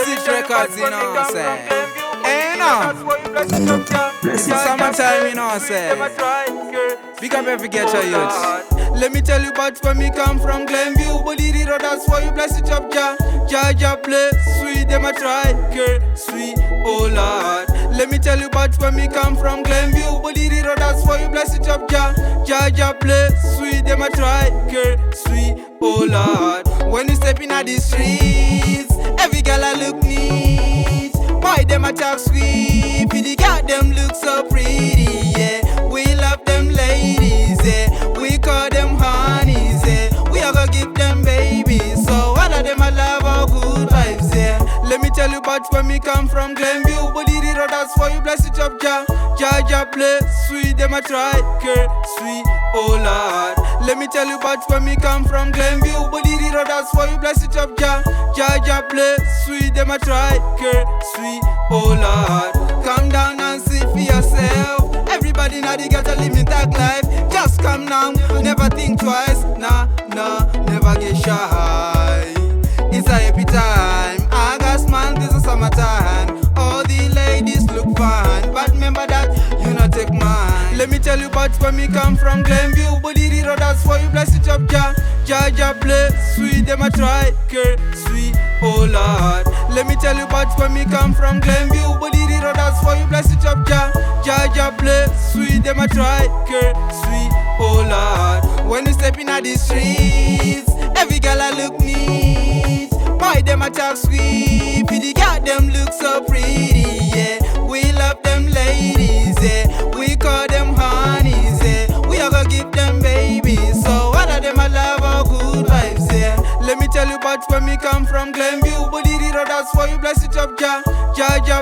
Message records, you know what I'm saying? Hey, no. This is summertime, you know what I'm saying? Big up every ghetto youth. Let me tell you about where me come from, Glenview. Body road, that's why you bless it up, Jah play sweet, them a try, girl, sweet, oh Lord. Let me tell you about where me come from, Glenview. Body road, that's why you bless it up, Jah play sweet, them a try, girl, sweet, oh Lord. When you step in the streets, every girl I look neat. Why them a talk sweet? The girl them look so pretty, yeah. We love them ladies, yeah. We call them honeys, yeah. We are gonna give them babies, so all of them I love our good vibes, yeah. Let me tell you about where me come from, Glenview. Body road, that's why you bless it up, Jah play sweet, them a try, girl, sweet, oh Lord. Let me tell you about where me come from, Glenview. Body road, that's why you bless it up, Jah play sweet, them a try, girl, sweet, oh Lord. Come down and see for yourself. Everybody now they gotta live in that life. Just come now, never think twice. Nah, never get shy. It's a happy time. August month is a summertime. All the ladies look fine, but remember that you not take mine. Let me tell you about where me come from, Glenview. Body road, that's why you bless it up, Jah play sweet, them a try, girl, sweet, oh Lord. Let me tell you about where me come from, Glenview. Body road, that's why you bless it up, Jah play sweet, them a try, girl, sweet, oh Lord. When you step in the streets, every girl I look neat. Why them a talk sweet? The girl them look so pretty, yeah. We love them ladies, yeah. We call them honeys, yeah. We are gonna give them babies, so all of them I love our good vibes, yeah. Let me tell you about where me come from, Glenview. Body road, that's why you bless it up, Jah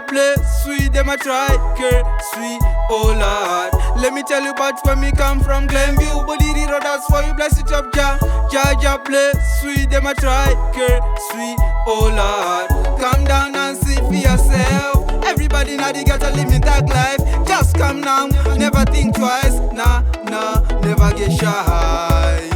play sweet, them a try, girl, sweet, oh Lord. Let me tell you about where me come from, Glenview. Body road, that's why you bless it up, Jah play sweet, them a try, girl, sweet, oh Lord. Come down and see for yourself. Everybody now they gotta live in that life. Just come now, never think twice. Nah, never get shy.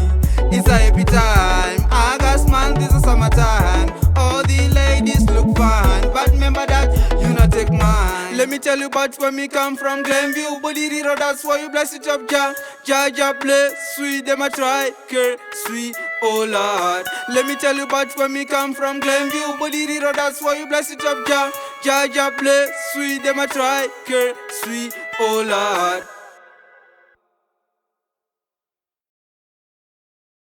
It's a happy time. August month is a summertime. All the ladies look fine, but remember that you not take mine. Let me tell you about where me come from, Glenview. Body road, that's why you bless it up, Jah play sweet, them a try, girl, sweet, oh Lord. Let me tell you about where me come from, Glenview. Body road, that's why you bless it up, Jah play sweet, them a try, girl, sweet, oh Lord.